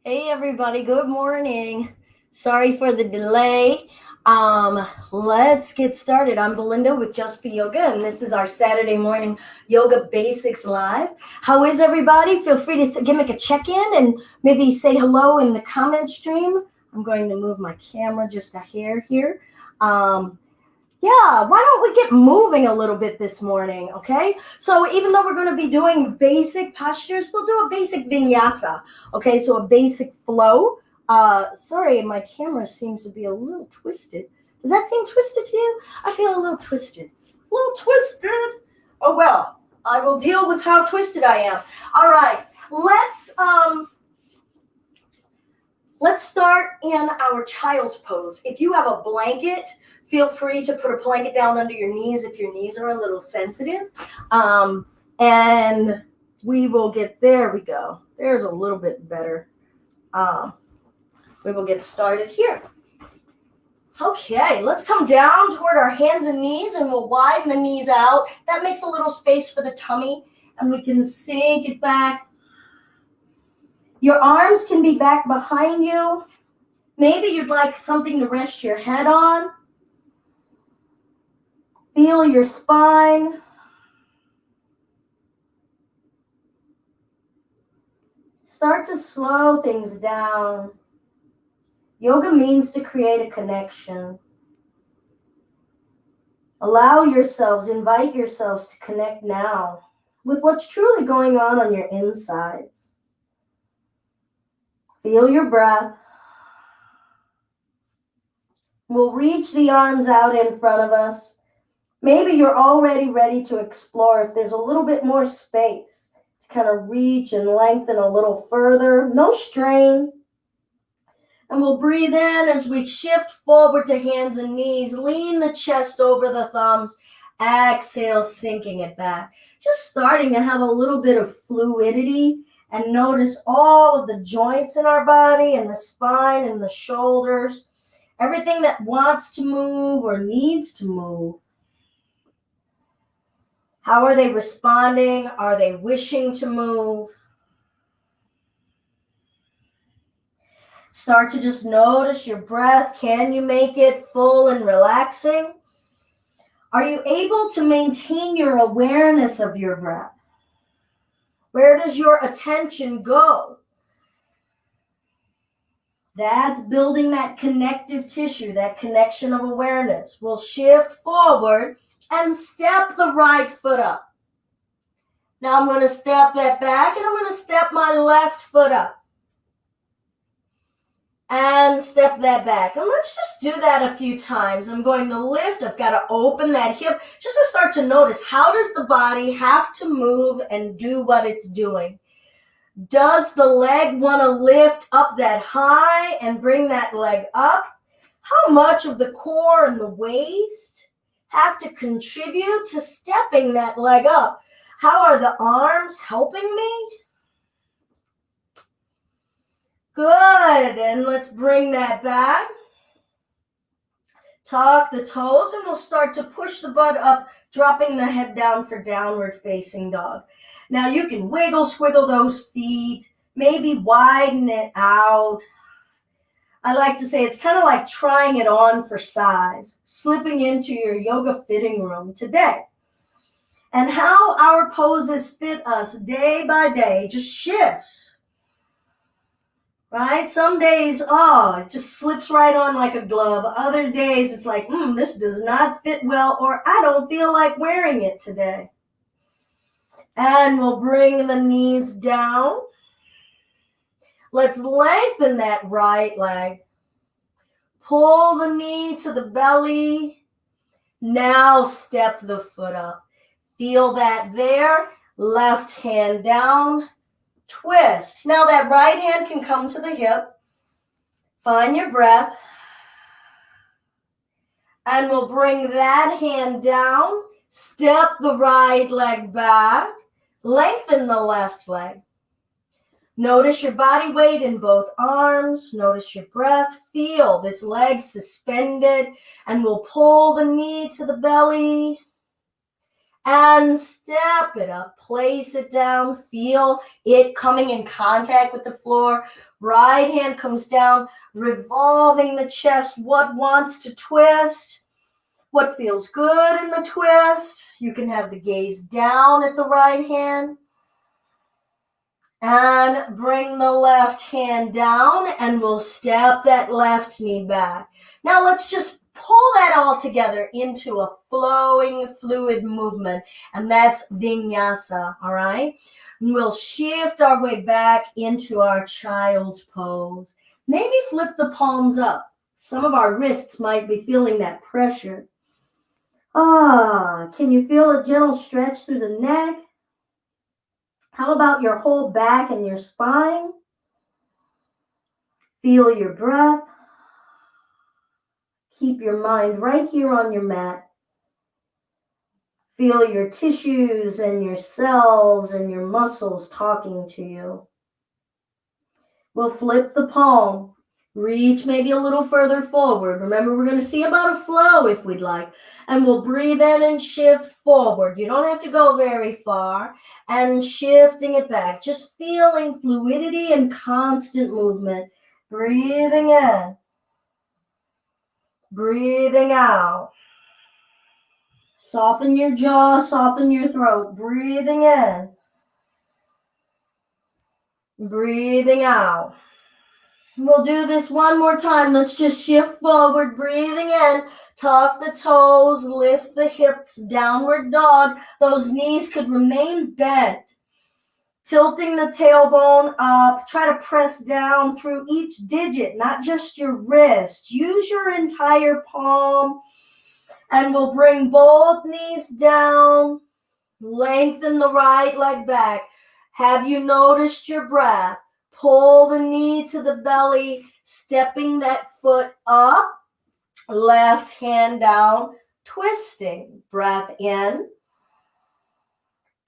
Hey everybody, good morning. Sorry for the delay. Let's get started. I'm Belinda with Just Be Yoga, and this is our Saturday morning Yoga Basics Live. How is everybody? Feel free to give me a check-in and maybe say hello in the comment stream. I'm going to move my camera just a hair here. Um, yeah, why don't we get moving a little bit this morning, okay? So even though we're going to be doing basic postures, we'll do a basic vinyasa, okay? So a basic flow. Sorry, my camera seems to be a little twisted. Does that seem twisted to you? I feel a little twisted. A little twisted. Oh well, I will deal with how twisted I am. All right, let's start in our child's pose. If you have a blanket, feel free to put a blanket down under your knees if your knees are a little sensitive. And we will get, there we go. There's a little bit better. We will get started here. Okay, let's come down toward our hands and knees, and we'll widen the knees out. That makes a little space for the tummy, and we can sink it back. Your arms can be back behind you. Maybe you'd like something to rest your head on. Feel your spine. Start to slow things down. Yoga means to create a connection. Allow yourselves, invite yourselves to connect now with what's truly going on your insides. Feel your breath. We'll reach the arms out in front of us. Maybe you're already ready to explore if there's a little bit more space to kind of reach and lengthen a little further. No strain. And we'll breathe in as we shift forward to hands and knees. Lean the chest over the thumbs. Exhale, sinking it back. Just starting to have a little bit of fluidity, and notice all of the joints in our body and the spine and the shoulders. Everything that wants to move or needs to move. How are they responding? Are they wishing to move? Start to just notice your breath. Can you make it full and relaxing? Are you able to maintain your awareness of your breath? Where does your attention go? That's building that connective tissue, that connection of awareness. We'll shift forward and step the right foot up. Now I'm going to step that back, and I'm going to step my left foot up. And step that back. And let's just do that a few times. I'm going to lift. I've got to open that hip just to start to notice, how does the body have to move and do what it's doing? Does the leg want to lift up that high and bring that leg up? How much of the core and the waist have to contribute to stepping that leg up? How are the arms helping me? Good, and let's bring that back. Tuck the toes, and we'll start to push the butt up, dropping the head down for downward facing dog. Now you can wiggle, squiggle those feet, maybe widen it out. I like to say it's kind of like trying it on for size, slipping into your yoga fitting room today. And how our poses fit us day by day just shifts. Right? Some days, it just slips right on like a glove. Other days, it's like, this does not fit well, or I don't feel like wearing it today. And we'll bring the knees down. Let's lengthen that right leg. Pull the knee to the belly. Now step the foot up. Feel that there. Left hand down. Twist. Now that right hand can come to the hip. Find your breath. And we'll bring that hand down. Step the right leg back. Lengthen the left leg. Notice your body weight in both arms. Notice your breath. Feel this leg suspended. And we'll pull the knee to the belly. And step it up, place it down, feel it coming in contact with the floor. Right hand comes down, revolving the chest. What wants to twist? What feels good in the twist? You can have the gaze down at the right hand. And bring the left hand down, and we'll step that left knee back. Now let's just pull that all together into a flowing, fluid movement, and that's vinyasa, all right? And we'll shift our way back into our child's pose. Maybe flip the palms up. Some of our wrists might be feeling that pressure. Can you feel a gentle stretch through the neck? How about your whole back and your spine? Feel your breath. Keep your mind right here on your mat. Feel your tissues and your cells and your muscles talking to you. We'll flip the palm. Reach maybe a little further forward. Remember, we're going to see about a flow if we'd like. And we'll breathe in and shift forward. You don't have to go very far. And shifting it back. Just feeling fluidity and constant movement. Breathing in. Breathing out. Soften your jaw, soften your throat. Breathing in. Breathing out. We'll do this one more time. Let's just shift forward, breathing in. Tuck the toes, lift the hips, downward dog. Those knees could remain bent. Tilting the tailbone up. Try to press down through each digit, not just your wrist. Use your entire palm. And we'll bring both knees down. Lengthen the right leg back. Have you noticed your breath? Pull the knee to the belly, stepping that foot up. Left hand down, twisting. Breath in.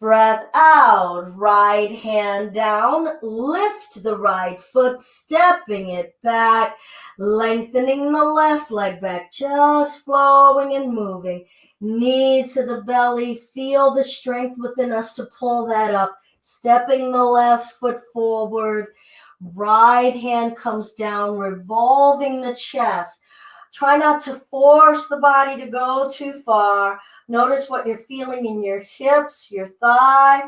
Breath out. Right hand down. Lift the right foot, stepping it back. Lengthening the left leg back, just flowing and moving. Knee to the belly. Feel the strength within us to pull that up. Stepping the left foot forward. Right hand comes down, revolving the chest. Try not to force the body to go too far. Notice what you're feeling in your hips, your thigh,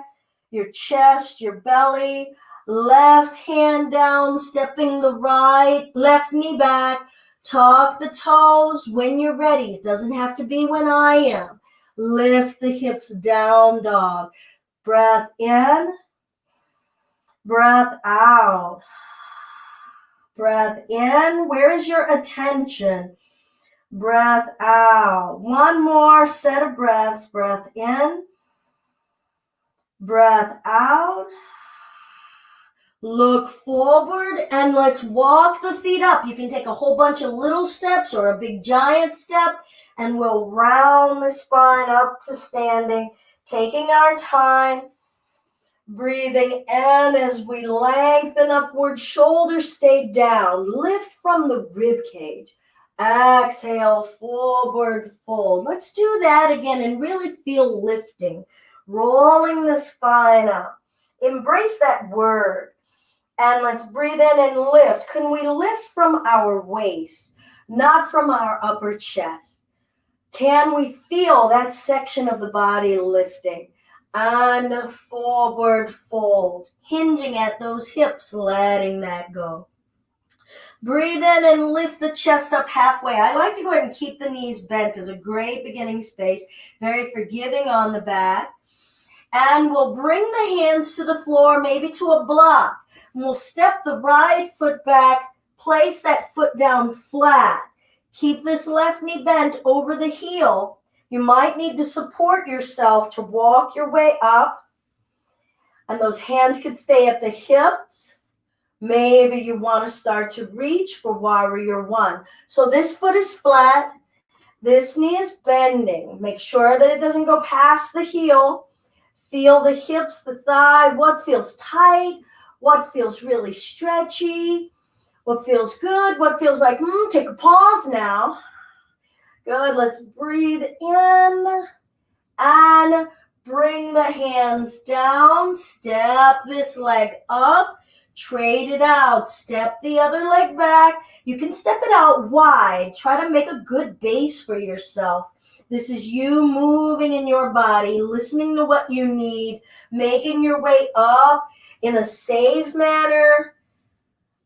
your chest, your belly. Left hand down, stepping the right, left knee back. Tuck the toes when you're ready. It doesn't have to be when I am. Lift the hips, down dog. Breath in. Breath out. Breath in. Where is your attention? Breath out. One more set of breaths. Breath in. Breath out. Look forward and let's walk the feet up. You can take a whole bunch of little steps or a big giant step, and we'll round the spine up to standing, taking our time. Breathing in as we lengthen upward, shoulders stay down. Lift from the rib cage. Exhale, forward fold. Let's do that again and really feel lifting. Rolling the spine up. Embrace that word. And let's breathe in and lift. Can we lift from our waist, not from our upper chest? Can we feel that section of the body lifting? And forward fold, hinging at those hips, letting that go. Breathe in and lift the chest up halfway. I like to go ahead and keep the knees bent as a great beginning space. Very forgiving on the back. And we'll bring the hands to the floor, maybe to a block. And we'll step the right foot back, place that foot down flat. Keep this left knee bent over the heel. You might need to support yourself to walk your way up. And those hands could stay at the hips. Maybe you want to start to reach for warrior one. So this foot is flat. This knee is bending. Make sure that it doesn't go past the heel. Feel the hips, the thigh. What feels tight? What feels really stretchy? What feels good? What feels like, take a pause now. Good, let's breathe in and bring the hands down. Step this leg up. Trade it out. Step the other leg back. You can step it out wide. Try to make a good base for yourself. This is you moving in your body, listening to what you need, making your way up in a safe manner,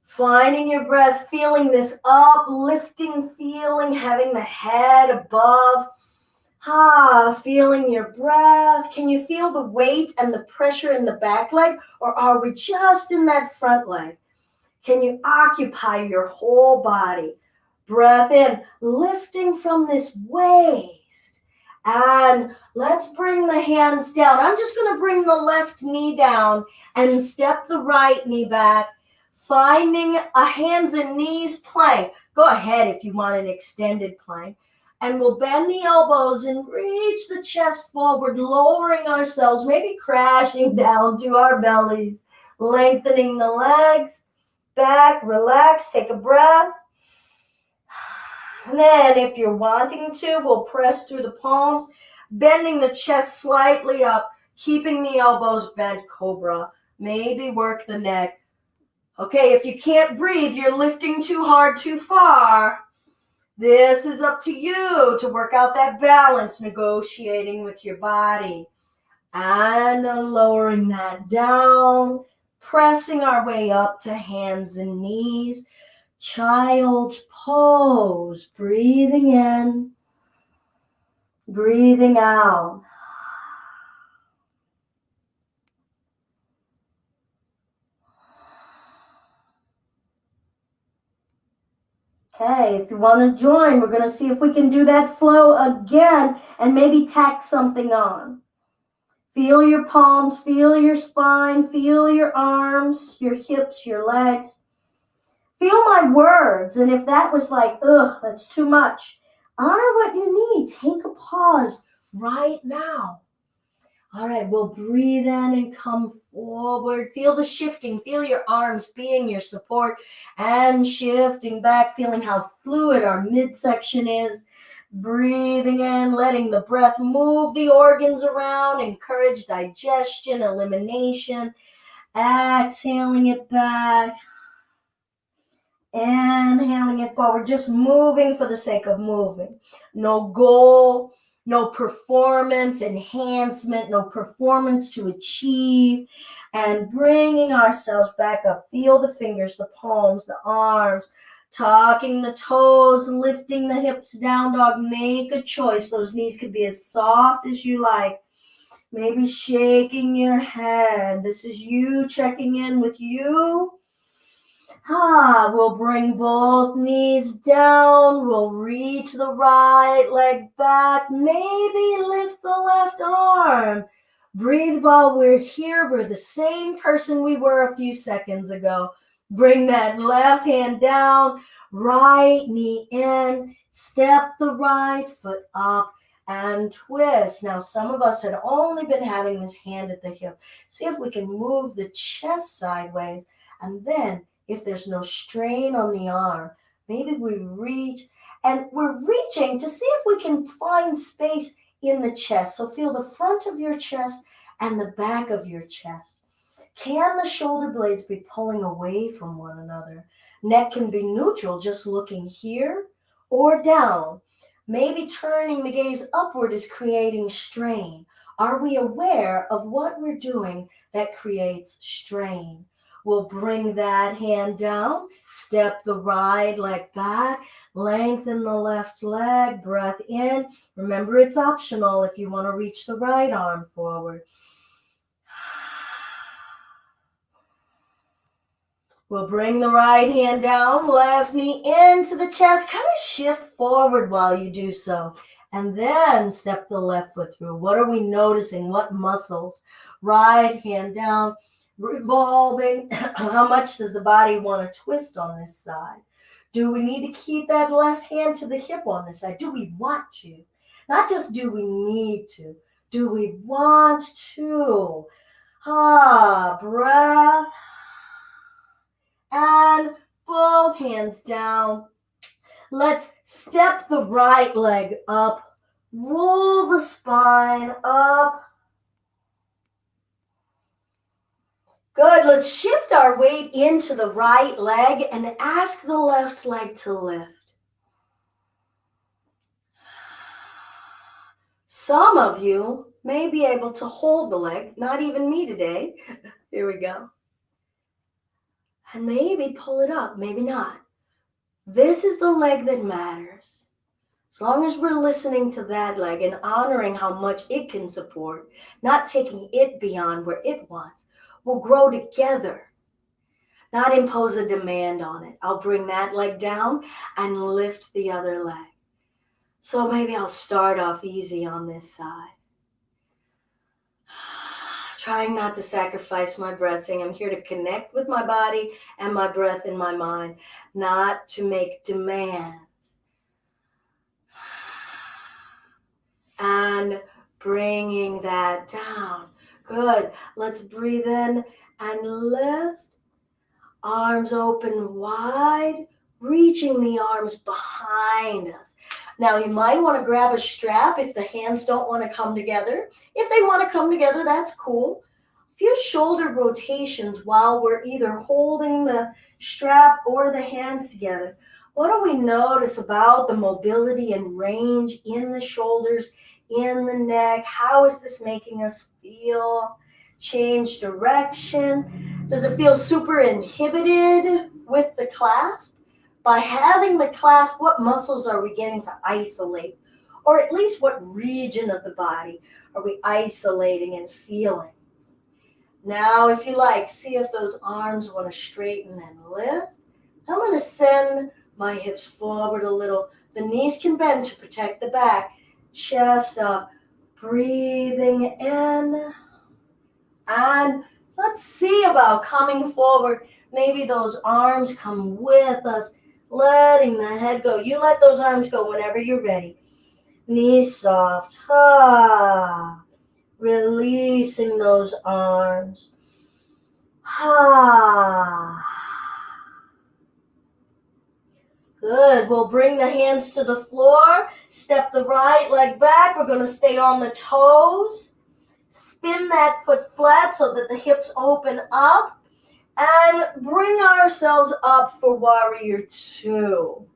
finding your breath, feeling this uplifting feeling, having the head above. Feeling your breath. Can you feel the weight and the pressure in the back leg, or are we just in that front leg? Can you occupy your whole body? Breath in, lifting from this waist. And let's bring the hands down. I'm just going to bring the left knee down and step the right knee back, finding a hands and knees plank. Go ahead if you want an extended plank. And we'll bend the elbows and reach the chest forward, lowering ourselves, maybe crashing down to our bellies, lengthening the legs, back, relax, take a breath. And then if you're wanting to, we'll press through the palms, bending the chest slightly up, keeping the elbows bent, cobra. Maybe work the neck. Okay, if you can't breathe, you're lifting too hard, too far. This is up to you to work out that balance, negotiating with your body. And lowering that down, pressing our way up to hands and knees. Child's pose, breathing in, breathing out. Okay, if you want to join, we're going to see if we can do that flow again and maybe tack something on. Feel your palms, feel your spine, feel your arms, your hips, your legs. Feel my words, and if that was like, ugh, that's too much, honor what you need. Take a pause right now. All right, we'll breathe in and come forward. Feel the shifting. Feel your arms being your support and shifting back, feeling how fluid our midsection is. Breathing in, letting the breath move the organs around, encourage digestion, elimination. Exhaling it back. Inhaling it forward, just moving for the sake of moving. No goal, no performance enhancement, no performance to achieve, and bringing ourselves back up. Feel the fingers, the palms, the arms, tucking the toes, lifting the hips, down dog. Make a choice. Those knees could be as soft as you like. Maybe shaking your head. This is you checking in with you. We'll bring both knees down. We'll reach the right leg back. Maybe lift the left arm. Breathe while we're here. We're the same person we were a few seconds ago. Bring that left hand down. Right knee in. Step the right foot up and twist. Now, some of us had only been having this hand at the hip. See if we can move the chest sideways, and then if there's no strain on the arm, maybe we reach, and we're reaching to see if we can find space in the chest. So feel the front of your chest and the back of your chest. Can the shoulder blades be pulling away from one another? Neck can be neutral, just looking here or down. Maybe turning the gaze upward is creating strain. Are we aware of what we're doing that creates strain? We'll bring that hand down, step the right leg back, lengthen the left leg, breath in. Remember, it's optional if you want to reach the right arm forward. We'll bring the right hand down, left knee into the chest, kind of shift forward while you do so. And then step the left foot through. What are we noticing? What muscles? Right hand down, revolving. How much does the body want to twist on this side? Do we need to keep that left hand to the hip on this side? Do we want to? Not just do we need to. Do we want to? Breath. And both hands down. Let's step the right leg up. Roll the spine up. Good. Let's shift our weight into the right leg and ask the left leg to lift. Some of you may be able to hold the leg, not even me today. Here we go. And maybe pull it up, maybe not. This is the leg that matters. As long as we're listening to that leg and honoring how much it can support, not taking it beyond where it wants, we'll grow together, not impose a demand on it. I'll bring that leg down and lift the other leg. So maybe I'll start off easy on this side. Trying not to sacrifice my breath, saying I'm here to connect with my body and my breath in my mind, not to make demands. And bringing that down. Good. Let's breathe in and lift. Arms open wide, reaching the arms behind us. Now you might want to grab a strap if the hands don't want to come together. If they want to come together, that's cool. A few shoulder rotations while we're either holding the strap or the hands together. What do we notice about the mobility and range in the shoulders, in the neck? How is this making us feel? Change direction. Does it feel super inhibited with the clasp? By having the clasp, what muscles are we getting to isolate? Or at least what region of the body are we isolating and feeling? Now, if you like, see if those arms want to straighten and lift. I'm going to send my hips forward a little. The knees can bend to protect the back. Chest up. Breathing in. And let's see about coming forward. Maybe those arms come with us, letting the head go. You let those arms go whenever you're ready. Knees soft. Releasing those arms. Good. We'll bring the hands to the floor. Step the right leg back. We're going to stay on the toes. Spin that foot flat so that the hips open up. And bring ourselves up for warrior two.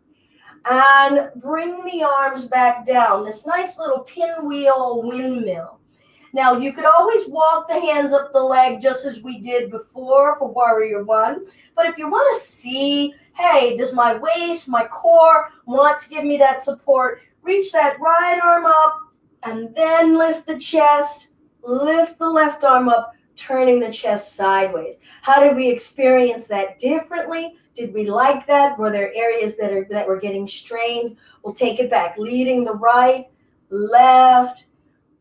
And bring the arms back down. This nice little pinwheel windmill. Now, you could always walk the hands up the leg just as we did before for warrior one. But if you want to see, hey, does my waist, my core want to give me that support, reach that right arm up and then lift the chest. Lift the left arm up, turning the chest sideways. How did we experience that differently? Did we like that? Were there areas that were getting strained? We'll take it back. Leading the right, left,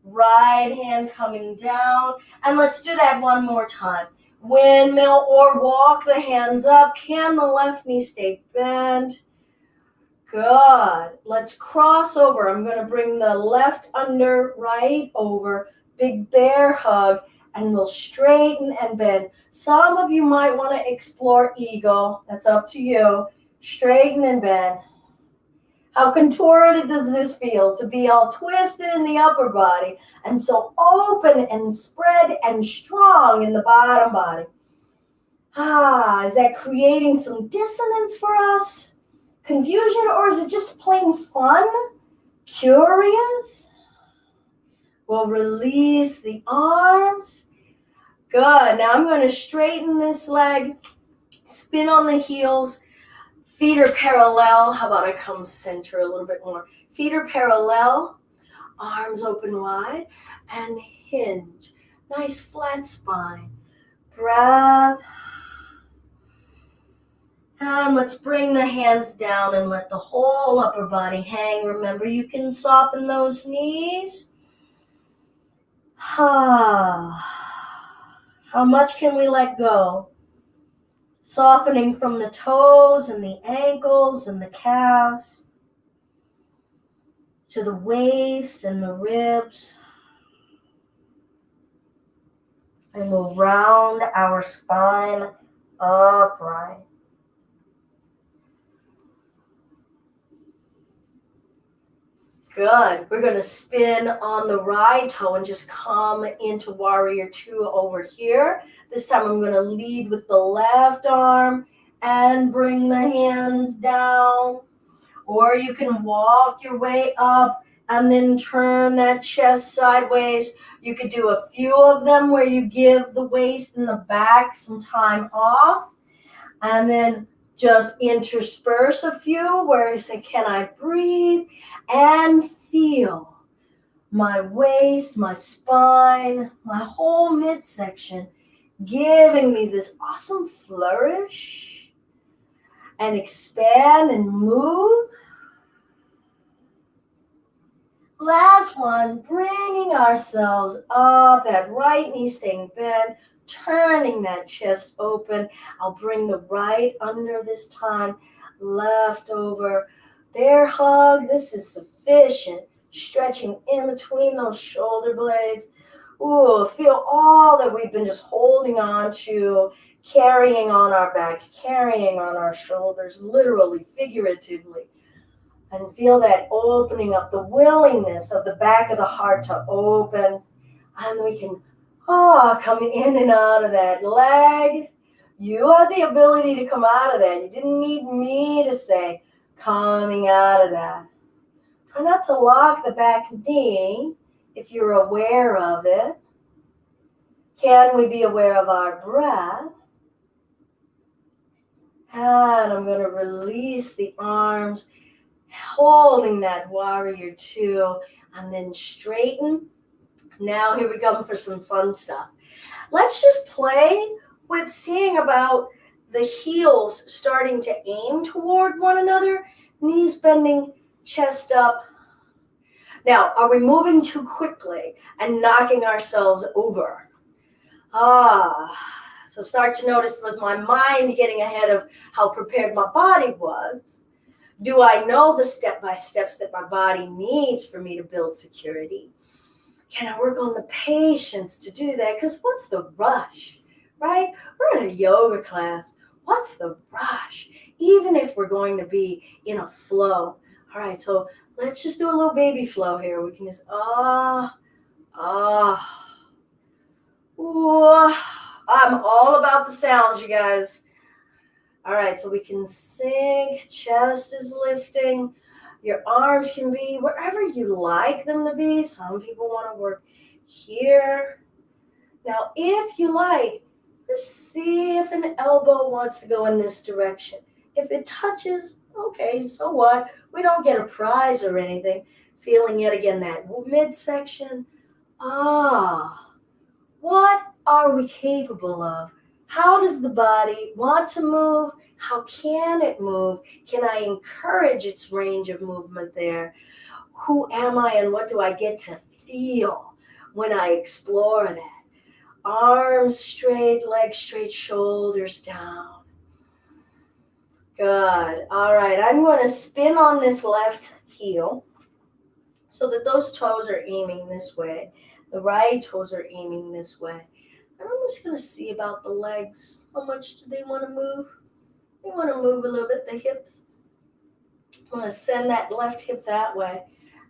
right hand coming down. And let's do that one more time. Windmill or walk the hands up. Can the left knee stay bent? Good. Let's cross over. I'm going to bring the left under, right over. Big bear hug. And we'll straighten and bend. Some of you might want to explore eagle. That's up to you. Straighten and bend. How contorted does this feel to be all twisted in the upper body and so open and spread and strong in the bottom body? Is that creating some dissonance for us? Confusion, or is it just plain fun? Curious? We'll release the arms. Good. Now I'm going to straighten this leg, spin on the heels. Feet are parallel. How about I come center a little bit more? Feet are parallel, arms open wide, and hinge. Nice flat spine. Breath. And let's bring the hands down and let the whole upper body hang. Remember, you can soften those knees. How much can we let go? Softening from the toes and the ankles and the calves to the waist and the ribs. And we'll round our spine upright. Good. We're going to spin on the right toe and just come into warrior two over here. This time I'm going to lead with the left arm and bring the hands down. Or you can walk your way up and then turn that chest sideways. You could do a few of them where you give the waist and the back some time off. And then just intersperse a few where you say, can I breathe? And feel my waist, my spine, my whole midsection giving me this awesome flourish. And expand and move. Last one, bringing ourselves up, that right knee staying bent, turning that chest open. I'll bring the right under this time, left over. Bear hug, this is sufficient. Stretching in between those shoulder blades. Ooh, feel all that we've been just holding on to, carrying on our backs, carrying on our shoulders, literally, figuratively. And feel that opening up, the willingness of the back of the heart to open. And we can come in and out of that leg. You have the ability to come out of that. You didn't need me to say, coming out of that. Try not to lock the back knee if you're aware of it. Can we be aware of our breath? And I'm going to release the arms, holding that warrior two, and then straighten. Now here we come for some fun stuff. Let's just play with seeing about the heels starting to aim toward one another, knees bending, chest up. Now, are we moving too quickly and knocking ourselves over? So start to notice, was my mind getting ahead of how prepared my body was? Do I know the step-by-steps that my body needs for me to build security? Can I work on the patience to do that? Because what's the rush, right? We're in a yoga class. What's the rush? Even if we're going to be in a flow. All right, so let's just do a little baby flow here. We can just, ooh. I'm all about the sounds, you guys. All right, so we can sink, chest is lifting. Your arms can be wherever you like them to be. Some people want to work here. Now, if you like, just see if an elbow wants to go in this direction. If it touches, okay, so what? We don't get a prize or anything. Feeling yet again that midsection. What are we capable of? How does the body want to move? How can it move? Can I encourage its range of movement there? Who am I and what do I get to feel when I explore that? Arms straight, legs straight, shoulders down. Good. All right, I'm going to spin on this left heel so that those toes are aiming this way. The right toes are aiming this way. And I'm just going to see about the legs. How much do they want to move? We want to move a little bit the hips. I'm going to send that left hip that way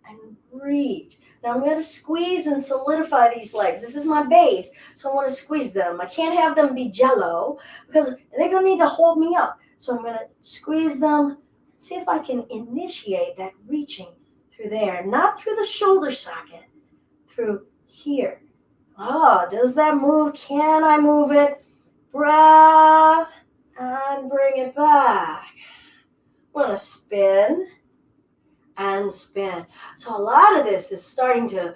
and reach. Now I'm going to squeeze and solidify these legs. This is my base, so I want to squeeze them. I can't have them be jello because they're going to need to hold me up. So I'm going to squeeze them and see if I can initiate that reaching through there. Not through the shoulder socket, through here. Does that move? Can I move it? Breath and bring it back. I'm going to spin and spin. So a lot of this is starting to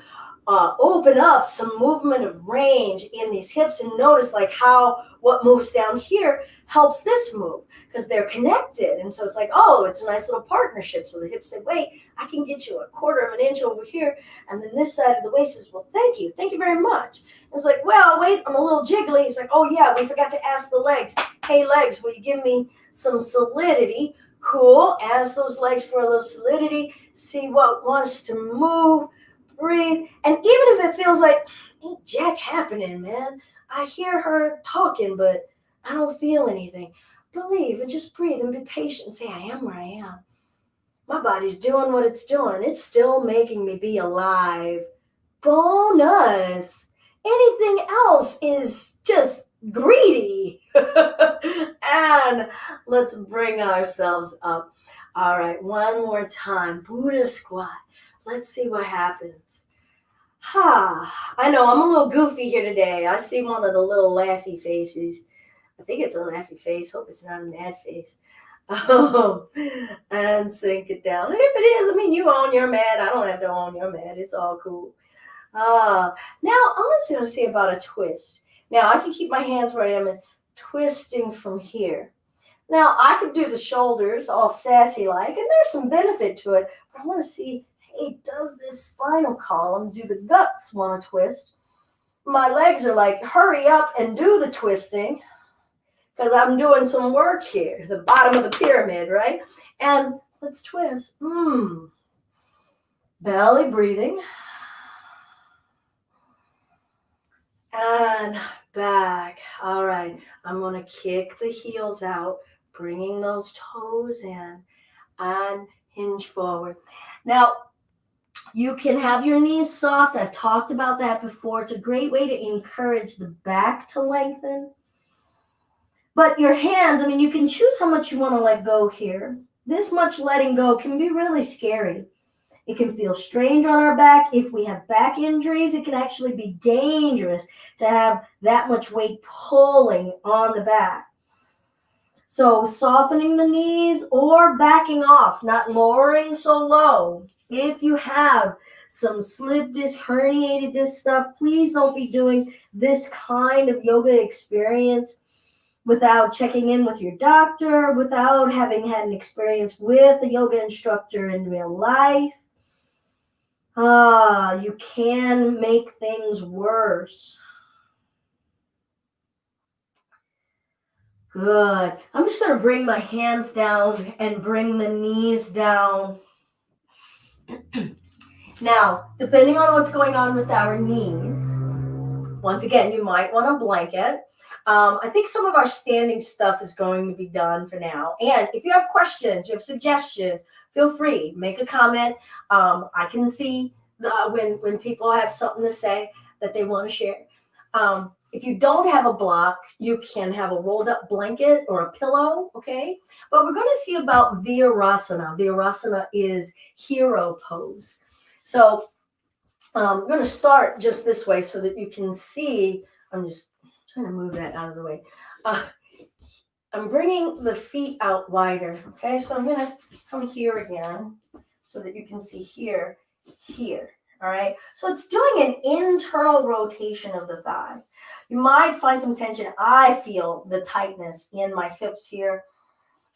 open up some movement of range in these hips, and notice like how what moves down here helps this move because they're connected. And so it's like, it's a nice little partnership. So the hips say, wait, I can get you 1/4 of an inch over here. And then this side of the waist says, well, thank you very much. It was like, well, wait, I'm a little jiggly. He's like, oh yeah, we forgot to ask the legs. Hey legs, will you give me some solidity? Cool. Ask those legs for a little solidity. See what wants to move. Breathe. And even if it feels like, ain't jack happening, man. I hear her talking, but I don't feel anything. Believe and just breathe and be patient. Say, I am where I am. My body's doing what it's doing. It's still making me be alive. Bonus. Anything else is just greedy. And let's bring ourselves up. All right, one more time. Buddha squat. Let's see what happens. I know I'm a little goofy here today. I see one of the little laughy faces. I think it's a laughy face. Hope it's not a mad face. Oh, and sink it down. And if it is, I mean, you own your mat. I don't have to own your mat. It's all cool. Now I'm just going to say about a twist. Now I can keep my hands where I am and twisting from here. Now I could do the shoulders all sassy like, and there's some benefit to it. But I want to see, hey, does this spinal column do the guts want to twist? My legs are like, hurry up and do the twisting because I'm doing some work here, the bottom of the pyramid, right? And let's twist. Belly breathing. And back. All right, I'm going to kick the heels out, bringing those toes in and hinge forward. Now, you can have your knees soft. I've talked about that before. It's a great way to encourage the back to lengthen. But your hands, I mean, you can choose how much you want to let go here. This much letting go can be really scary. It can feel strange on our back. If we have back injuries, it can actually be dangerous to have that much weight pulling on the back. So softening the knees or backing off, not lowering so low. If you have some slip disc, herniated disc stuff, please don't be doing this kind of yoga experience without checking in with your doctor, without having had an experience with a yoga instructor in real life. You can make things worse. Good. I'm just going to bring my hands down and bring the knees down. Now, depending on what's going on with our knees, once again, you might want a blanket. I think some of our standing stuff is going to be done for now. And if you have questions, you have suggestions, feel free, make a comment. I can see when people have something to say that they want to share. If you don't have a block, you can have a rolled up blanket or a pillow, okay? But we're going to see about Virasana. Virasana is hero pose. So I'm going to start just this way so that you can see. I'm just trying to move that out of the way. I'm bringing the feet out wider, okay? So I'm going to come here again so that you can see here, all right? So it's doing an internal rotation of the thighs. You might find some tension. I feel the tightness in my hips here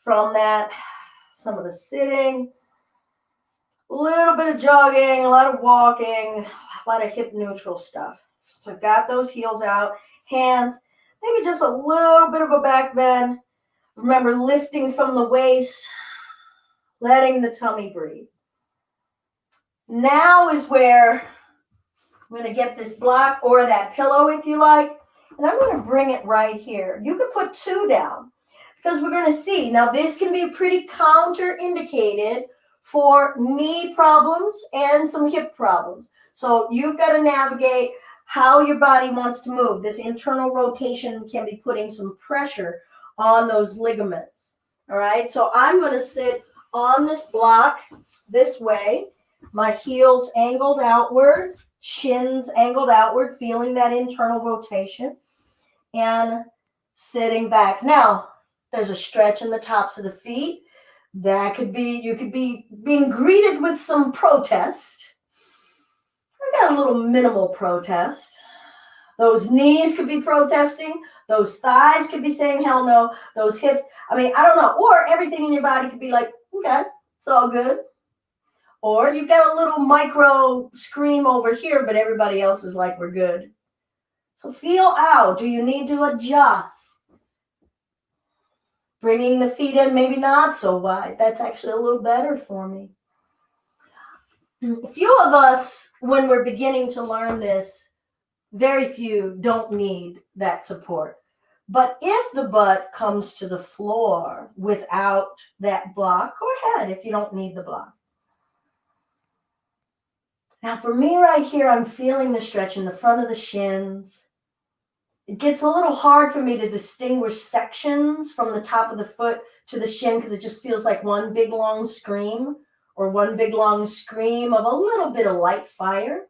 from that, some of the sitting, a little bit of jogging, a lot of walking, a lot of hip neutral stuff. So I've got those heels out, hands, maybe just a little bit of a back bend. Remember, lifting from the waist, letting the tummy breathe. Now is where I'm going to get this block or that pillow if you like, and I'm going to bring it right here. You could put two down because we're going to see. Now, this can be pretty counterindicated for knee problems and some hip problems. So you've got to navigate how your body wants to move. This internal rotation can be putting some pressure on those ligaments. All right, so I'm going to sit on this block this way, my heels angled outward, shins angled outward, feeling that internal rotation, and sitting back. Now, there's a stretch in the tops of the feet. That could be, you could be being greeted with some protest. I got a little minimal protest. Those knees could be protesting. Those thighs could be saying, hell no. Those hips, I mean, I don't know. Or everything in your body could be like, okay, it's all good. Or you've got a little micro scream over here, but everybody else is like, we're good. So feel out. Do you need to adjust? Bringing the feet in, maybe not so wide. That's actually a little better for me. A few of us, when we're beginning to learn this, very few don't need that support. But if the butt comes to the floor without that block, go ahead if you don't need the block. Now for me right here, I'm feeling the stretch in the front of the shins. It gets a little hard for me to distinguish sections from the top of the foot to the shin because it just feels like one big long scream or one big long scream of a little bit of light fire.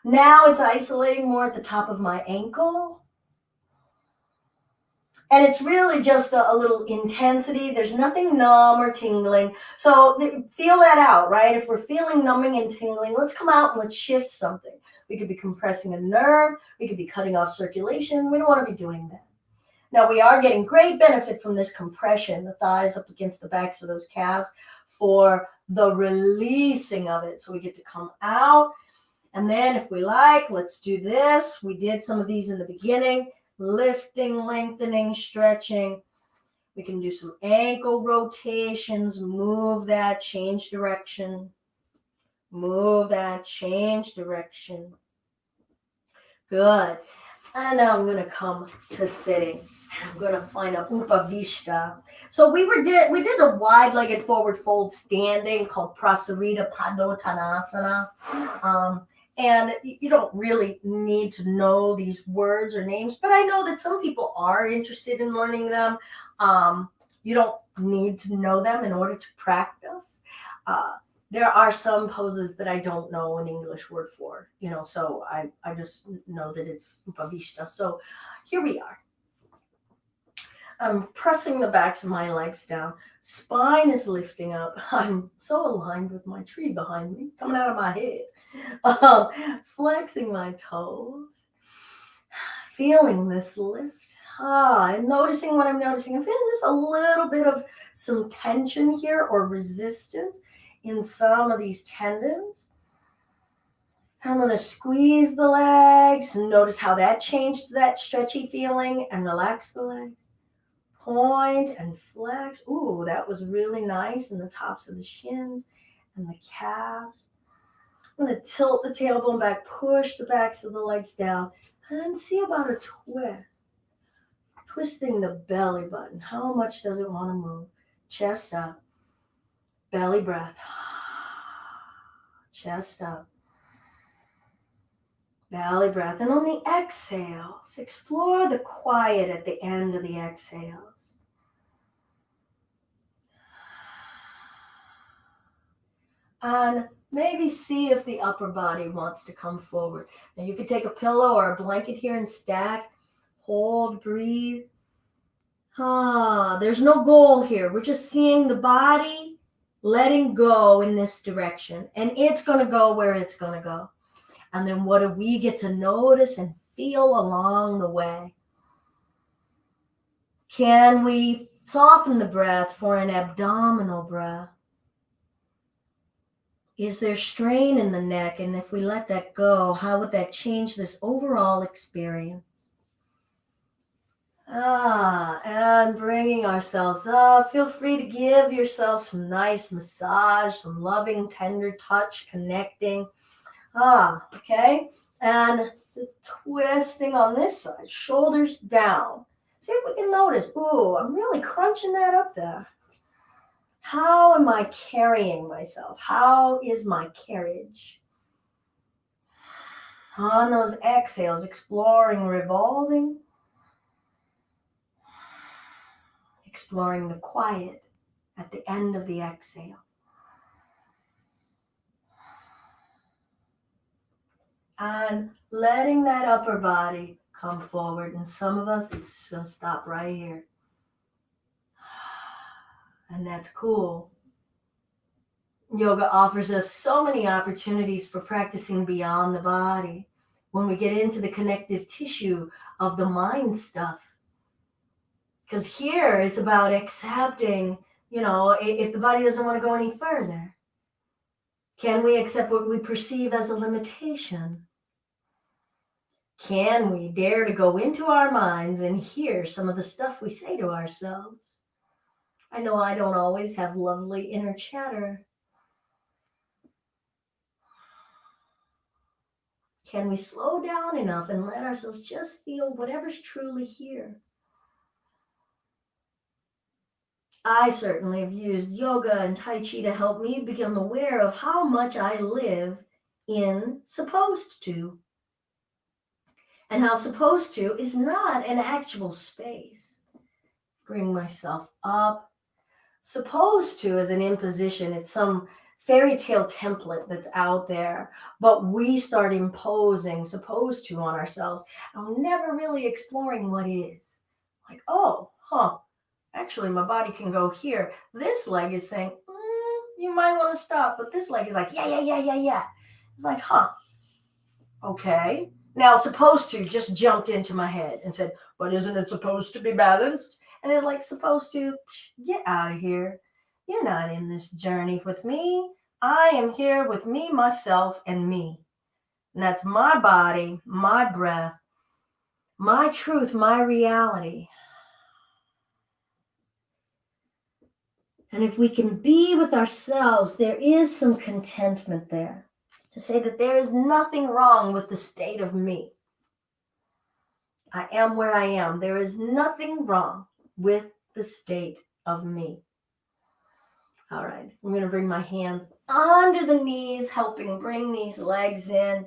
Now it's isolating more at the top of my ankle. And it's really just a little intensity. There's nothing numb or tingling. So feel that out, right? If we're feeling numbing and tingling, let's come out and let's shift something. We could be compressing a nerve. We could be cutting off circulation. We don't want to be doing that. Now, we are getting great benefit from this compression, the thighs up against the backs of those calves, for the releasing of it. So we get to come out. And then if we like, let's do this. We did some of these in the beginning. Lifting, lengthening, stretching. We can do some ankle rotations. Move that, change direction. Move that, change direction. Good. And now I'm going to come to sitting. And I'm going to find a Upavishta. So we did a wide-legged forward fold standing called Prasarita Padottanasana. And you don't really need to know these words or names, but I know that some people are interested in learning them. You don't need to know them in order to practice. There are some poses that I don't know an English word for, so I just know that it's Upavishta. So here we are. I'm pressing the backs of my legs down. Spine is lifting up. I'm so aligned with my tree behind me, coming out of my head. Flexing my toes. Feeling this lift. And noticing what I'm noticing. I'm feeling just a little bit of some tension here or resistance in some of these tendons. I'm going to squeeze the legs and notice how that changed that stretchy feeling and relax the legs. Point and flex. Ooh, that was really nice in the tops of the shins and the calves. I'm going to tilt the tailbone back, push the backs of the legs down, and then see about a twist. Twisting the belly button. How much does it want to move? Chest up. Belly breath. Chest up. Belly breath. And on the exhales, explore the quiet at the end of the exhales. And maybe see if the upper body wants to come forward. Now you could take a pillow or a blanket here and stack. Hold, breathe. There's no goal here. We're just seeing the body letting go in this direction. And it's going to go where it's going to go. And then what do we get to notice and feel along the way? Can we soften the breath for an abdominal breath? Is there strain in the neck? And if we let that go, how would that change this overall experience? And bringing ourselves up. Feel free to give yourself some nice massage, some loving, tender touch, connecting. Okay. And the twisting on this side, shoulders down. See if we can notice. Ooh, I'm really crunching that up there. How am I carrying myself? How is my carriage? On those exhales, exploring, revolving. Exploring the quiet at the end of the exhale. And letting that upper body come forward. And some of us, it's just going to stop right here. And that's cool. Yoga offers us so many opportunities for practicing beyond the body. When we get into the connective tissue of the mind stuff. Because here it's about accepting, if the body doesn't want to go any further. Can we accept what we perceive as a limitation? Can we dare to go into our minds and hear some of the stuff we say to ourselves? I know I don't always have lovely inner chatter. Can we slow down enough and let ourselves just feel whatever's truly here? I certainly have used yoga and Tai Chi to help me become aware of how much I live in supposed to, and how supposed to is not an actual space. Bring myself up. Supposed to is an imposition, it's some fairy tale template that's out there, but we start imposing supposed to on ourselves and we're never really exploring what is. Like, oh, huh, actually, my body can go here. This leg is saying, you might want to stop. But this leg is like, yeah, yeah, yeah, yeah, yeah. It's like, huh, okay. Now, supposed to just jumped into my head and said, but isn't it supposed to be balanced? And it's like, supposed to, get out of here. You're not in this journey with me. I am here with me, myself, and me. And that's my body, my breath, my truth, my reality. And if we can be with ourselves, there is some contentment there to say that there is nothing wrong with the state of me. I am where I am. There is nothing wrong with the state of me. All right, I'm going to bring my hands under the knees, helping bring these legs in.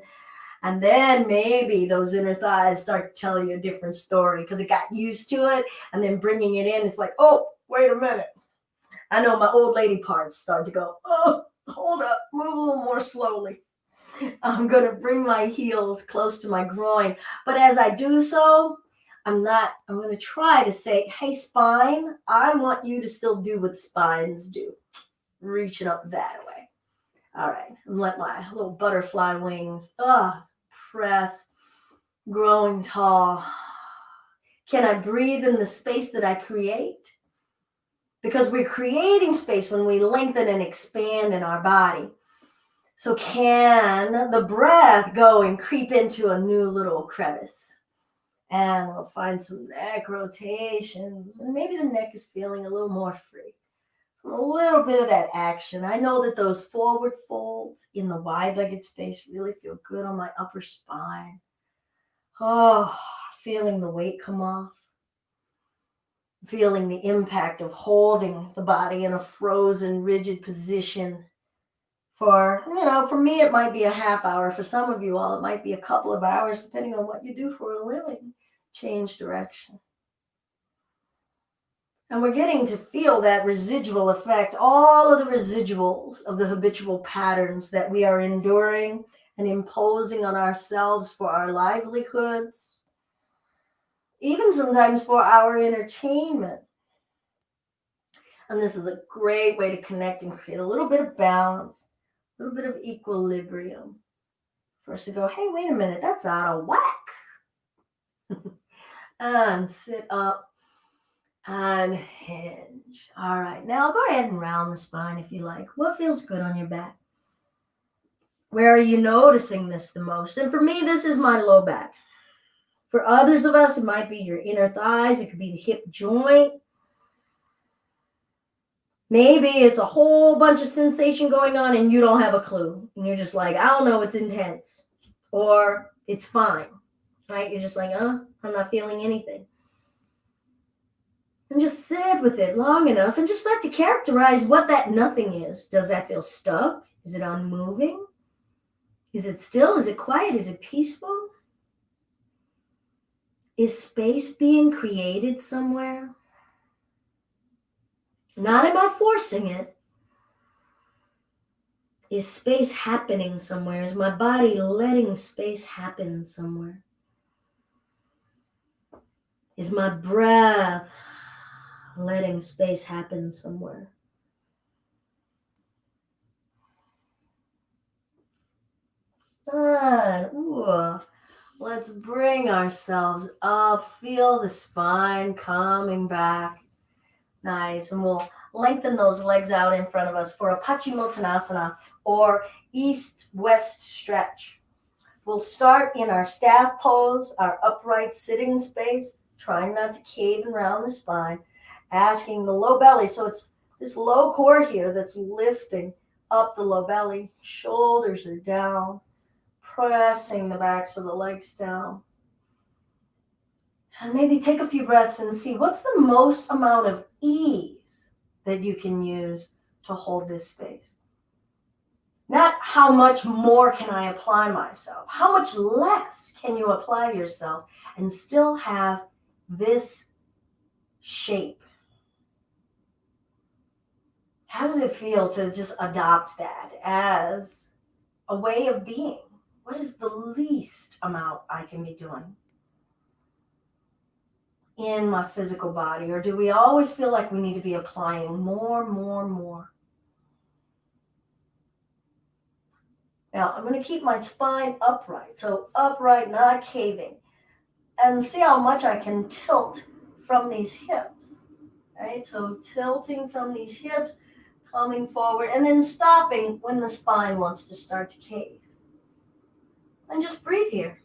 And then maybe those inner thighs start to tell you a different story because it got used to it. And then bringing it in, it's like, oh, wait a minute. I know my old lady parts start to go, oh, hold up, move a little more slowly. I'm going to bring my heels close to my groin. But as I do so, I'm going to try to say, hey, spine, I want you to still do what spines do. Reaching up that way. All right. And let my little butterfly wings, press, growing tall. Can I breathe in the space that I create? Because we're creating space when we lengthen and expand in our body. So can the breath go and creep into a new little crevice? And we'll find some neck rotations. And maybe the neck is feeling a little more free. A little bit of that action. I know that those forward folds in the wide-legged space really feel good on my upper spine. Oh, feeling the weight come off. Feeling the impact of holding the body in a frozen, rigid position for me, it might be a half hour. For some of you all, it might be a couple of hours, depending on what you do for a living. Change direction. And we're getting to feel that residual effect, all of the residuals of the habitual patterns that we are enduring and imposing on ourselves for our livelihoods, even sometimes for our entertainment. And this is a great way to connect and create a little bit of balance, a little bit of equilibrium. For us to go, hey, wait a minute, that's out of whack. And sit up and hinge. All right, now go ahead and round the spine if you like. What feels good on your back? Where are you noticing this the most? And for me, this is my low back. For others of us, it might be your inner thighs. It could be the hip joint. Maybe it's a whole bunch of sensation going on and you don't have a clue. And you're just like, I don't know, it's intense. Or it's fine, right? You're just like, I'm not feeling anything. And just sit with it long enough and just start to characterize what that nothing is. Does that feel stuck? Is it unmoving? Is it still? Is it quiet? Is it peaceful? Is space being created somewhere? Not am I forcing it. Is space happening somewhere? Is my body letting space happen somewhere? Is my breath letting space happen somewhere? Let's bring ourselves up. Feel the spine coming back. Nice. And we'll lengthen those legs out in front of us for a Paschimottanasana or east-west stretch. We'll start in our staff pose, our upright sitting space, trying not to cave and round the spine, asking the low belly. So it's this low core here that's lifting up the low belly. Shoulders are down. pressing the backs of the legs down. And maybe take a few breaths and see what's the most amount of ease that you can use to hold this space. Not how much more can I apply myself, how much less can you apply yourself and still have this shape. How does it feel to just adopt that as a way of being? What is the least amount I can be doing in my physical body? Or do we always feel like we need to be applying more? Now, I'm going to keep my spine upright. So upright, not caving. And see how much I can tilt from these hips. Right? So tilting from these hips, coming forward, and then stopping when the spine wants to start to cave. And just breathe here.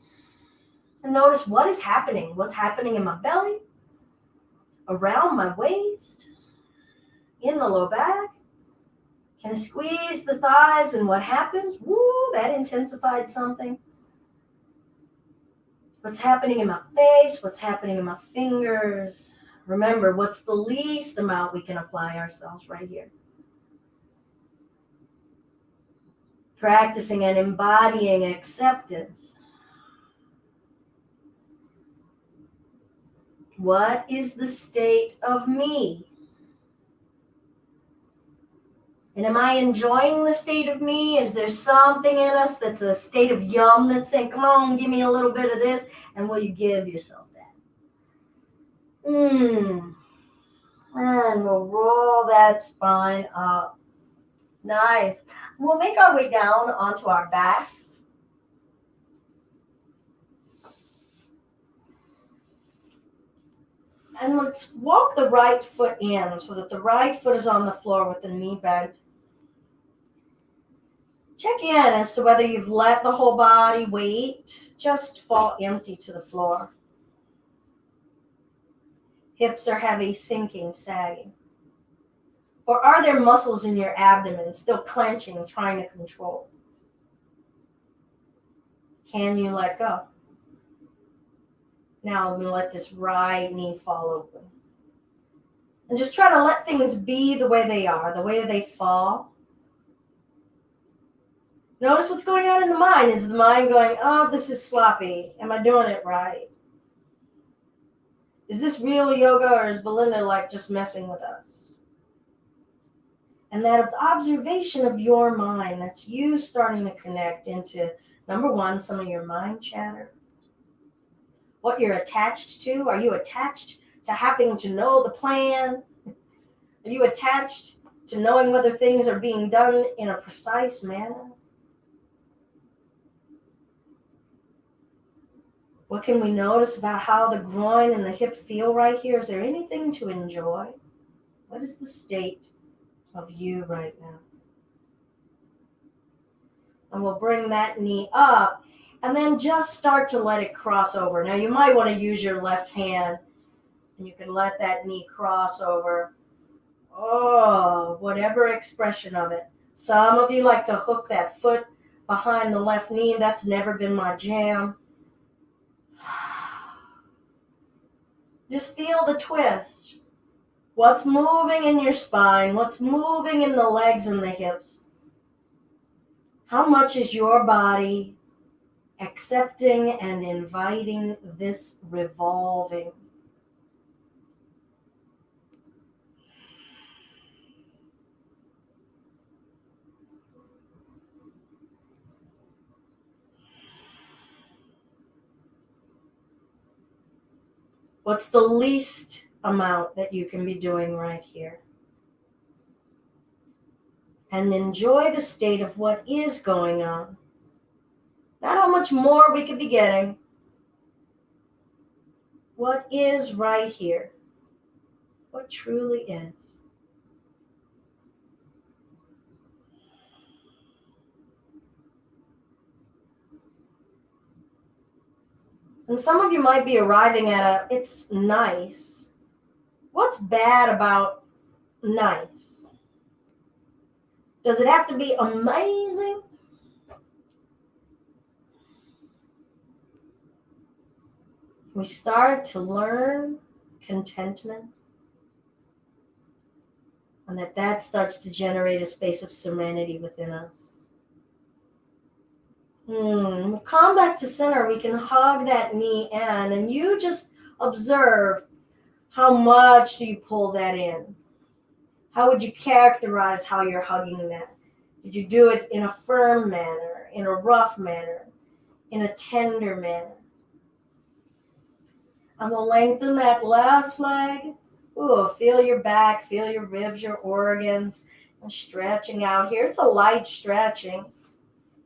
And notice what is happening. What's happening in my belly, around my waist, in the low back. Can I squeeze the thighs and what happens? Woo, that intensified something. What's happening in my face? What's happening in my fingers? Remember, what's the least amount we can apply ourselves right here? Practicing and embodying acceptance. What is the state of me? And am I enjoying the state of me? Is there something in us that's a state of yum that's saying, come on, give me a little bit of this? And will you give yourself that? And we'll roll that spine up. Nice. We'll make our way down onto our backs. And let's walk the right foot in so that the right foot is on the floor with the knee bent. Check in as to whether you've let the whole body weight just fall empty to the floor. Hips are heavy, sinking, sagging. Or are there muscles in your abdomen still clenching, trying to control? Can you let go? Now I'm going to let this right knee fall open. And just try to let things be the way they are, the way they fall. Notice what's going on in the mind. Is the mind going, oh, this is sloppy. Am I doing it right? Is this real yoga or is Belinda like just messing with us? And that observation of your mind, that's you starting to connect into, number one, some of your mind chatter. What you're attached to. Are you attached to having to know the plan? Are you attached to knowing whether things are being done in a precise manner? What can we notice about how the groin and the hip feel right here? Is there anything to enjoy? What is the state of you right now? And we'll bring that knee up and then just start to let it cross over. Now you might want to use your left hand and you can let that knee cross over. Oh, whatever expression of it. Some of you like to hook that foot behind the left knee. That's never been my jam. Just feel the twist. What's moving in your spine? What's moving in the legs and the hips? How much is your body accepting and inviting this revolving? What's the least amount that you can be doing right here? And enjoy the state of what is going on. Not how much more we could be getting. What is right here? What truly is? And some of you might be arriving at it's nice. What's bad about nice? Does it have to be amazing? We start to learn contentment, and that starts to generate a space of serenity within us. We'll come back to center. We can hug that knee in, and you just observe how much do you pull that in. How would you characterize how you're hugging that? Did you do it in a firm manner, in a rough manner, in a tender manner? And we'll lengthen that left leg. Ooh, feel your back, feel your ribs, your organs. And stretching out here. It's a light stretching.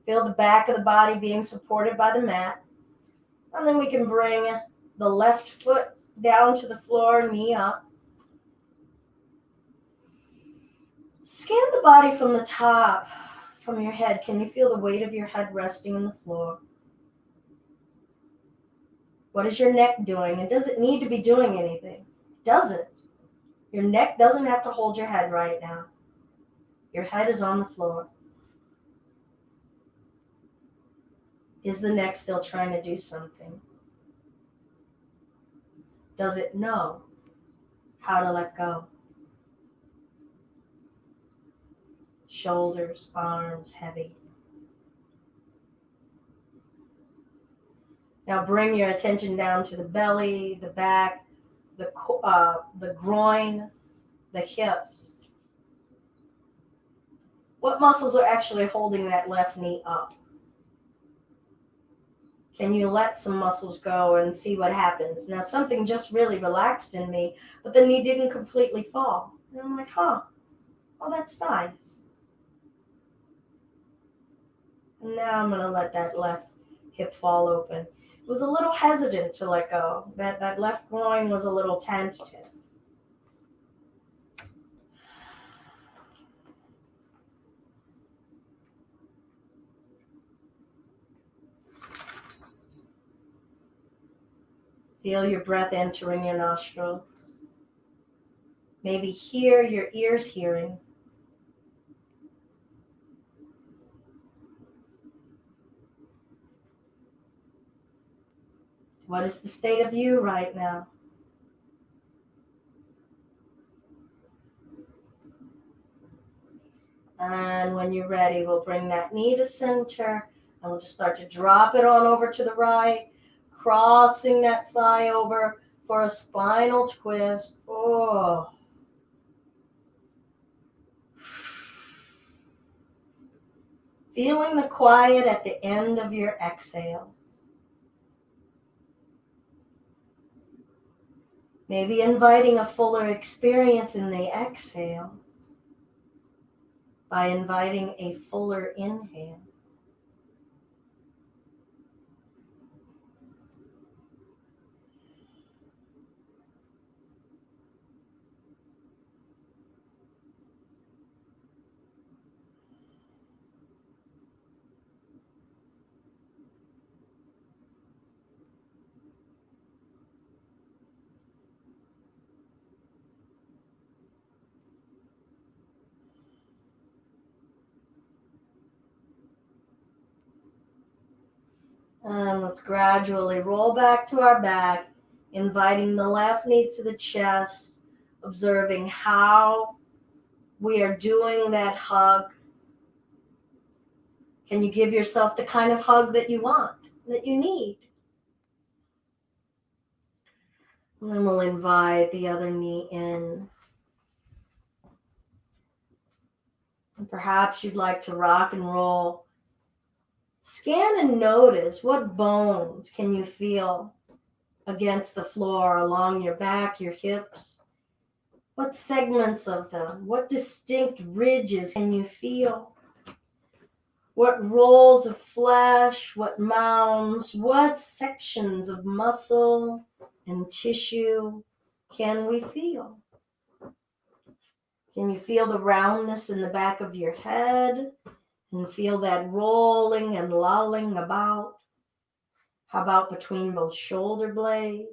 Feel the back of the body being supported by the mat. And then we can bring the left foot down to the floor, knee up. Scan the body from the top, from your head. Can you feel the weight of your head resting in the floor? What is your neck doing? And does it need to be doing anything? It doesn't. Your neck doesn't have to hold your head right now. Your head is on the floor. Is the neck still trying to do something? Does it know how to let go? Shoulders, arms heavy. Now bring your attention down to the belly, the back, the groin, the hips. What muscles are actually holding that left knee up? Can you let some muscles go and see what happens? Now something just really relaxed in me, but the knee didn't completely fall. And I'm like, oh, that's nice. And now I'm going to let that left hip fall open. It was a little hesitant to let go. That left groin was a little tentative. Feel your breath entering your nostrils. Maybe hear your ears hearing. What is the state of you right now? And when you're ready, we'll bring that knee to center, and we'll just start to drop it on over to the right, crossing that thigh over for a spinal twist. Oh. Feeling the quiet at the end of your exhale. Maybe inviting a fuller experience in the exhale by inviting a fuller inhale. And let's gradually roll back to our back, inviting the left knee to the chest, observing how we are doing that hug. Can you give yourself the kind of hug that you want, that you need? And then we'll invite the other knee in. And perhaps you'd like to rock and roll. Scan and notice what bones can you feel against the floor along your back, your hips. What segments of them? What distinct ridges can you feel? What rolls of flesh? What mounds? What sections of muscle and tissue can we feel? Can you feel the roundness in the back of your head and feel that rolling and lolling about? How about between both shoulder blades?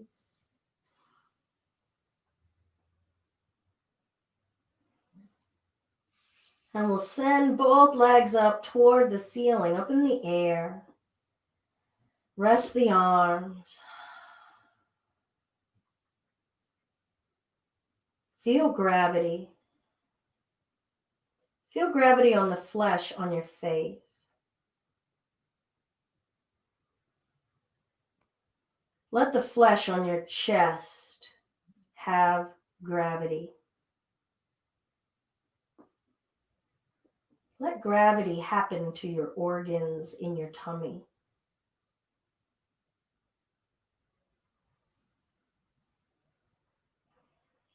And we'll send both legs up toward the ceiling, up in the air. Rest the arms. Feel gravity. Feel gravity on the flesh on your face. Let the flesh on your chest have gravity. Let gravity happen to your organs in your tummy.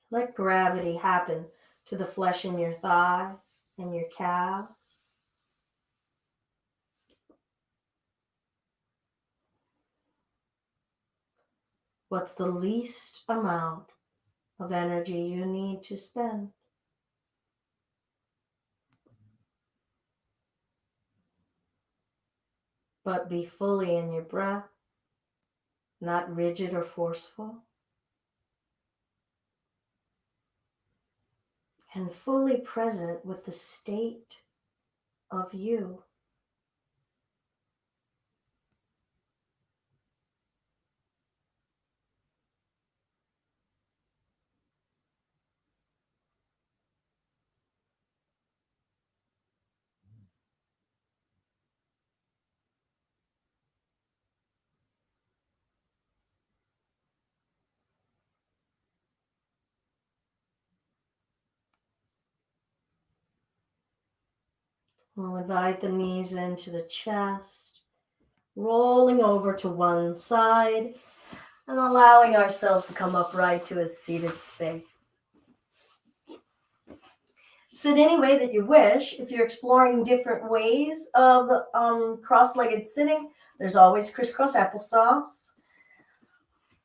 Let gravity happen to the flesh in your thighs and your calves. What's the least amount of energy you need to spend? But be fully in your breath, not rigid or forceful. And fully present with the state of you. We'll invite the knees into the chest, rolling over to one side and allowing ourselves to come upright to a seated space. Sit any way that you wish. If you're exploring different ways of cross-legged sitting, there's always crisscross applesauce.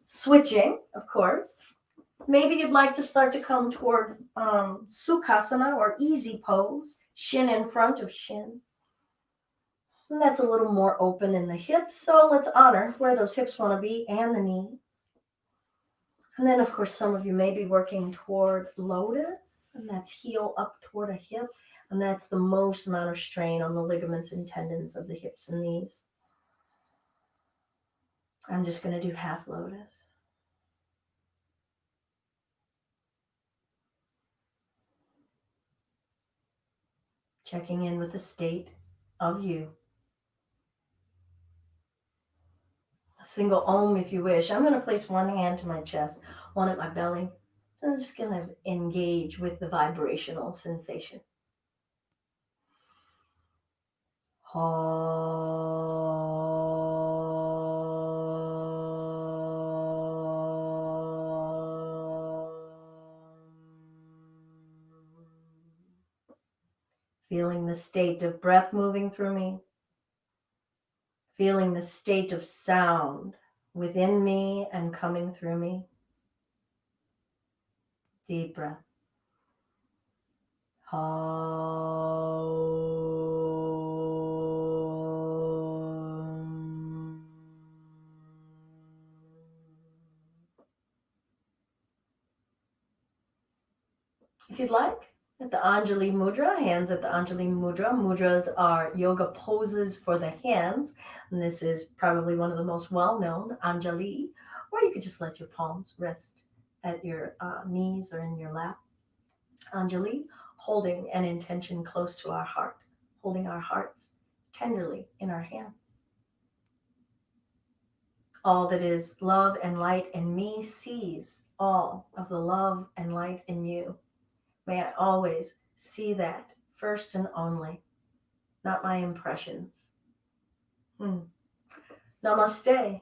Switching, of course. Maybe you'd like to start to come toward Sukhasana or easy pose, shin in front of shin. And that's a little more open in the hips, so let's honor where those hips want to be and the knees. And then, of course, some of you may be working toward lotus, and that's heel up toward a hip, and that's the most amount of strain on the ligaments and tendons of the hips and knees. I'm just going to do half lotus. Checking in with the state of you. A single Om if you wish. I'm going to place one hand to my chest, one at my belly. I'm just going to engage with the vibrational sensation. Feeling the state of breath moving through me. Feeling the state of sound within me and coming through me. Deep breath. If you'd like, at the Anjali Mudra, hands at the Anjali Mudra. Mudras are yoga poses for the hands, and this is probably one of the most well-known, Anjali, or you could just let your palms rest at your knees or in your lap. Anjali, holding an intention close to our heart, holding our hearts tenderly in our hands. All that is love and light in me sees all of the love and light in you. May I always see that first and only, not my impressions. Namaste.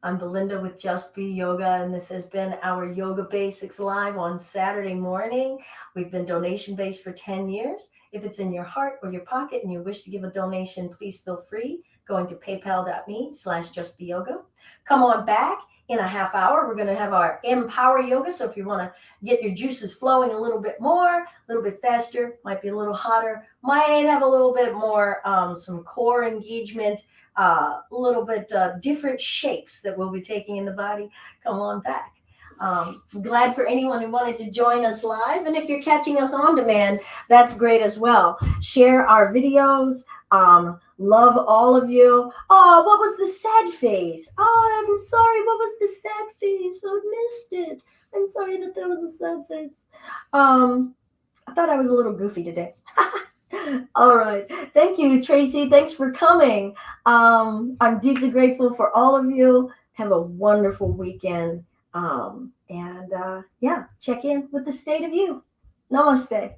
I'm Belinda with Just Be Yoga, and this has been our Yoga Basics Live on Saturday morning. We've been donation-based for 10 years. If it's in your heart or your pocket and you wish to give a donation, please feel free going to paypal.me/justbeyoga. Come on back. In a half hour, we're going to have our Empower Yoga. So if you want to get your juices flowing a little bit more, a little bit faster, might be a little hotter, might have a little bit more, some core engagement, a little bit different shapes that we'll be taking in the body, come on back. Glad for anyone who wanted to join us live. And if you're catching us on demand, that's great as well. Share our videos. Love all of you. Oh, what was the sad face? Oh, I'm sorry. What was the sad face? I missed it. I'm sorry that there was a sad face. I thought I was a little goofy today. All right. Thank you, Tracy. Thanks for coming. I'm deeply grateful for all of you. Have a wonderful weekend. And yeah, check in with the state of you. Namaste.